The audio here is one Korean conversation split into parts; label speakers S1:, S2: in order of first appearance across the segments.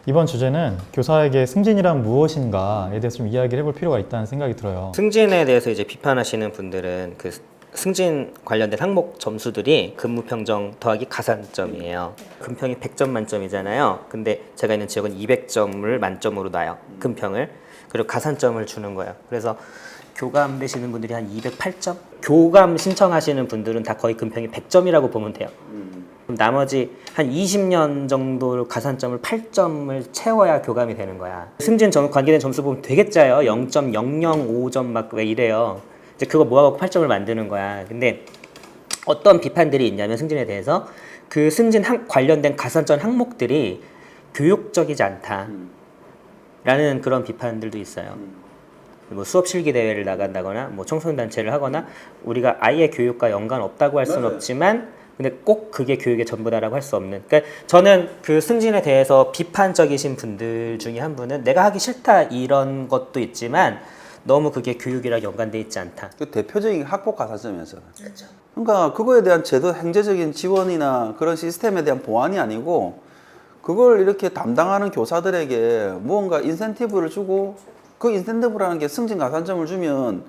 S1: 이번 주제는 교사에게 승진이란 무엇인가에 대해서 좀 이야기를 해볼 필요가 있다는 생각이 들어요.
S2: 승진에 대해서 이제 비판하시는 분들은 그 승진 관련된 항목 점수들이 근무평정 더하기 가산점이에요. 근평이 100점 만점이잖아요. 근데 제가 있는 지역은 200점을 만점으로 놔요. 근평을. 그리고 가산점을 주는 거예요. 그래서 교감 되시는 분들이 한 208점? 교감 신청하시는 분들은 다 거의 근평이 100점이라고 보면 돼요. 그럼 나머지 한 20년 정도 가산점을 8점을 채워야 교감이 되는 거야. 승진 관계된 점수 보면 되게 짜요. 0.005점 막 왜 이래요. 이제 그거 모아갖고 8점을 만드는 거야. 근데 어떤 비판들이 있냐면 승진에 대해서 그 승진 관련된 가산점 항목들이 교육적이지 않다. 라는 그런 비판들도 있어요. 뭐 수업 실기 대회를 나간다거나 뭐 청소년 단체를 하거나 우리가 아이의 교육과 연관 없다고 할 수는 없지만 근데 꼭 그게 교육의 전부다라고 할 수 없는. 그러니까 저는 그 승진에 대해서 비판적이신 분들 중에 한 분은 내가 하기 싫다 이런 것도 있지만 너무 그게 교육이랑 연관돼 있지 않다.
S3: 그 대표적인 학폭 가산점이었잖아요. 그렇죠. 그러니까 그거에 대한 제도 행정적인 지원이나 그런 시스템에 대한 보완이 아니고 그걸 이렇게 담당하는 교사들에게 무언가 인센티브를 주고 그 인센티브라는 게 승진 가산점을 주면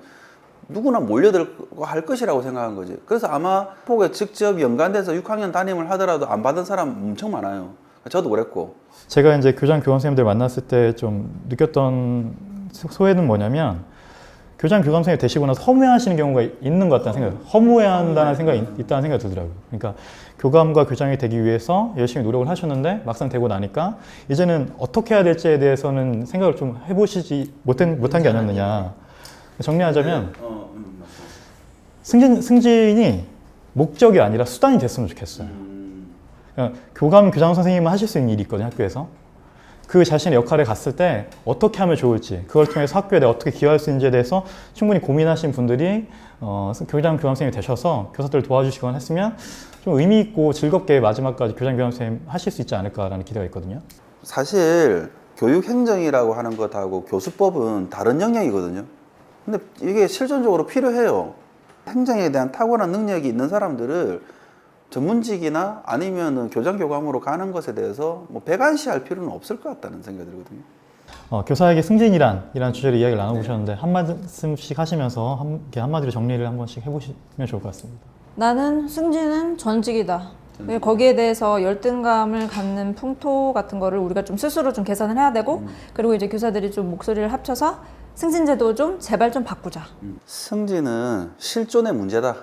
S3: 누구나 몰려들고 할 것이라고 생각한 거지. 그래서 아마 학폭에 직접 연관돼서 6학년 담임을 하더라도 안 받은 사람 엄청 많아요. 저도 그랬고.
S1: 제가 이제 교장 교감 선생님들 만났을 때 좀 느꼈던 소회는 뭐냐면 교장 교감 선생님 되시고 나서 허무해하시는 경우가 있는 것 같다는 생각이 허무해한다는 생각이 있다는 생각이 들더라고요. 그러니까 교감과 교장이 되기 위해서 열심히 노력을 하셨는데 막상 되고 나니까 이제는 어떻게 해야 될지에 대해서는 생각을 좀 해보시지 못한 게 아니었느냐. 정리하자면 승진이 목적이 아니라 수단이 됐으면 좋겠어요. 그러니까 교감 교장 선생님은 하실 수 있는 일이 있거든요, 학교에서. 그 자신의 역할에 갔을 때 어떻게 하면 좋을지, 그걸 통해서 학교에 내가 어떻게 기여할 수 있는지에 대해서 충분히 고민하신 분들이 교장 교감 선생님이 되셔서 교사들을 도와주시거나 했으면 좀 의미 있고 즐겁게 마지막까지 교장 교감 선생님 하실 수 있지 않을까라는 기대가 있거든요.
S3: 사실 교육행정이라고 하는 것하고 교수법은 다른 영역이거든요. 근데 이게 실존적으로 필요해요. 행정에 대한 탁월한 능력이 있는 사람들을 전문직이나 아니면 교장 교감으로 가는 것에 대해서 뭐 백안시할 필요는 없을 것 같다는 생각이 들거든요.
S1: 교사에게 승진이란 주제로 이야기를 나눠보셨는데 한 말씀씩 하시면서 한마디로 정리를 한 번씩 해보시면 좋을 것 같습니다.
S4: 나는 승진은 전직이다. 거기에 대해서 열등감을 갖는 풍토 같은 거를 우리가 좀 스스로 좀 개선을 해야 되고 그리고 이제 교사들이 좀 목소리를 합쳐서 승진제도 좀 제발 좀 바꾸자.
S3: 승진은 실존의 문제다.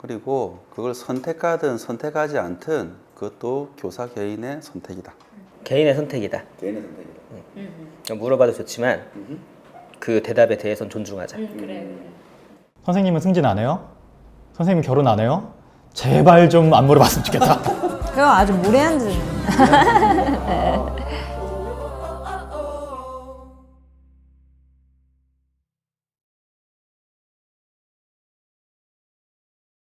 S3: 그리고 그걸 선택하든 선택하지 않든 그것도 교사 개인의 선택이다.
S2: 개인의 선택이다.
S3: 개인의 선택이다.
S2: 물어봐도 좋지만 그 대답에 대해서는 존중하자.
S4: 그래.
S1: 선생님은 승진 안 해요? 선생님 결혼 안 해요? 제발 좀 안 물어봤으면 좋겠다.
S4: 그거 아주 무례한 질문.